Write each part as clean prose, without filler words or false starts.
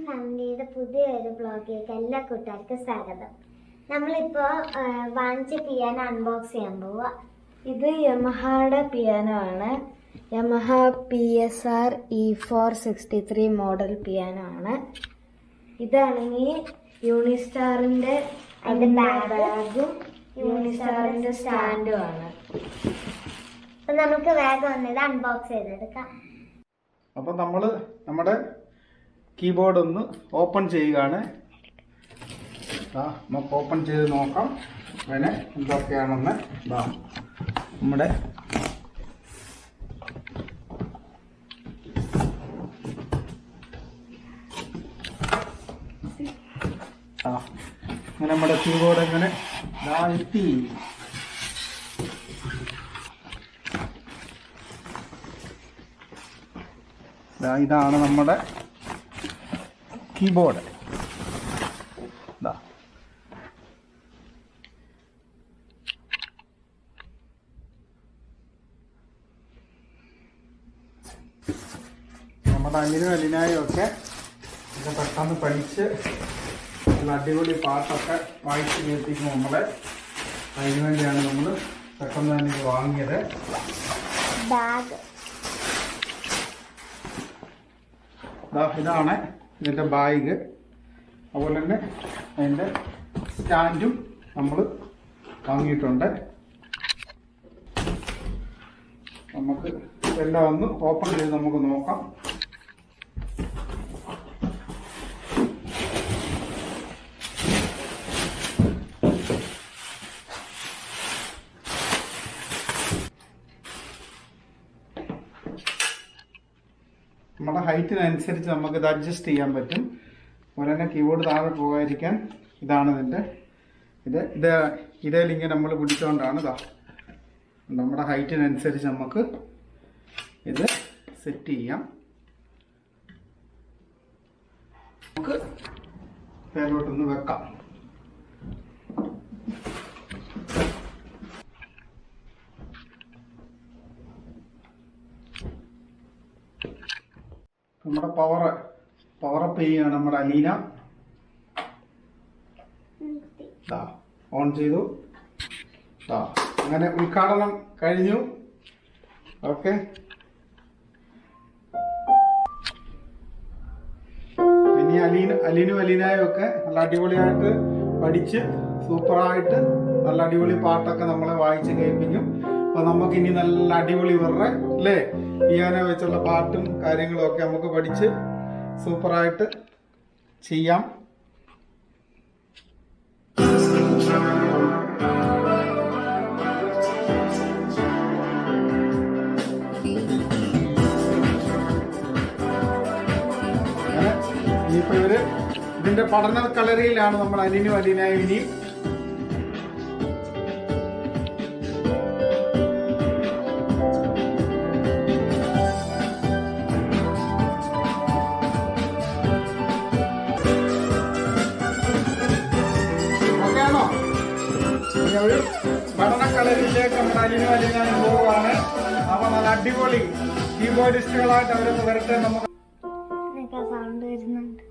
ഫാമിലിയുടെ പുതിയൊരു ബ്ലോഗിലേക്ക് എല്ലാ കൂട്ടുകാർക്കും സ്വാഗതം. നമ്മളിപ്പോൾ വാങ്ങിച്ച പിയാനോ അൺബോക്സ് ചെയ്യാൻ പോവുക. ഇത് യമഹയുടെ പിയാനോ ആണ്. യമഹ PSR-E463 മോഡൽ പിയാനോ ആണ്. ഇതാണെങ്കിൽ യൂണിസ്റ്റാറിന്റെ ബാഗും യൂണിസ്റ്റാറിന്റെ സ്റ്റാൻഡും ആണ്. അപ്പം നമുക്ക് വേഗം വന്നത് അൺബോക്സ് ചെയ്തെടുക്കാം. അപ്പം നമ്മൾ നമ്മുടെ കീബോർഡ് ഒന്ന് ഓപ്പൺ ചെയ്യുകയാണ്. നമുക്ക് ഓപ്പൺ ചെയ്ത് നോക്കാം അതിന് എന്തൊക്കെയാണെന്ന്. നമ്മുടെ അങ്ങനെ നമ്മുടെ കീബോർഡ് ഇങ്ങനെ എത്തി. ഇതാണ് നമ്മുടെ കീബോർഡ്. നമ്മുടെ അനിനായും ഒക്കെ ഇത് പെട്ടെന്ന് പഠിച്ച് നല്ല അടിപൊളി പാട്ടൊക്കെ വായിച്ച് കേൾപ്പിക്കും നമ്മളെ. അതിനുവേണ്ടിയാണ് നമ്മൾ പെട്ടെന്ന് തന്നെ ഇത് വാങ്ങിയത്. ഇതാണ് ഇതിൻ്റെ ബാഗ്. അതുപോലെ തന്നെ അതിൻ്റെ സ്റ്റാൻഡും നമ്മൾ വാങ്ങിയിട്ടുണ്ട്. നമുക്ക് എല്ലാം ഒന്ന് ഓപ്പൺ ചെയ്ത് നമുക്ക് നോക്കാം. നമ്മുടെ ഹൈറ്റിനനുസരിച്ച് നമുക്കിത് അഡ്ജസ്റ്റ് ചെയ്യാൻ പറ്റും. അതുപോലെ തന്നെ കീബോർഡ് താഴെ പോകാതിരിക്കാൻ ഇതാണ് ഇതിലിങ്ങനെ നമ്മൾ പിടിച്ചുകൊണ്ടാണ് നമ്മുടെ ഹൈറ്റിനനുസരിച്ച് നമുക്ക് ഇത് സെറ്റ് ചെയ്യാം. നമുക്ക് പേരോട്ടൊന്ന് വെക്കാം. നമ്മുടെ പവറപ്പ് ചെയ്യുകയാണ് നമ്മുടെ അലീന. ഓൺ ചെയ്തു. അങ്ങനെ ഉദ്ഘാടനം കഴിഞ്ഞു. ഓക്കെ, ഇനി അലീനും അലീനായും ഒക്കെ നല്ല അടിപൊളിയായിട്ട് പഠിച്ച് സൂപ്പറായിട്ട് നല്ല അടിപൊളി പാട്ടൊക്കെ നമ്മളെ വായിച്ച് കേൾപ്പിക്കും. അപ്പൊ നമുക്ക് ഇനി നല്ല അടിപൊളി വേറെ അല്ലേ പിയാനോ വെച്ചുള്ള പാട്ടും കാര്യങ്ങളും ഒക്കെ നമുക്ക് പഠിച്ച് സൂപ്പറായിട്ട് ചെയ്യാം. ഇനിയിപ്പോ ഇതിന്റെ പഠന കളരിയിലാണ് നമ്മൾ അലീനും അലീനായും ഇനി. ഒരു പഠനക്കളരിയിലേക്ക് നമ്മുടെ അലീനും അലീനായും പോവുകയാണ്. അപ്പൊ നല്ല അടിപൊളി കീബോർഡിസ്റ്റുകളായിട്ട് അവരൊന്ന് വരട്ടെ. നമുക്ക് സൗണ്ട് വരുന്നുണ്ട്.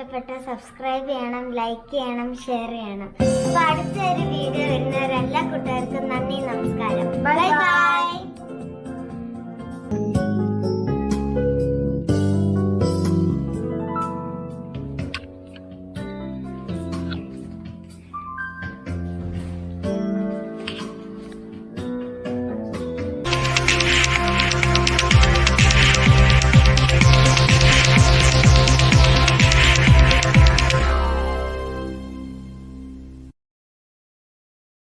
ഇഷ്ടപ്പെട്ട സബ്സ്ക്രൈബ് ചെയ്യണം, ലൈക്ക് ചെയ്യണം, ഷെയർ ചെയ്യണം. അപ്പൊ അടുത്തൊരു വീഡിയോ വരുന്നവരെല്ലാ കൂട്ടുകാർക്കും നന്ദി, നമസ്കാരം. Bye bye.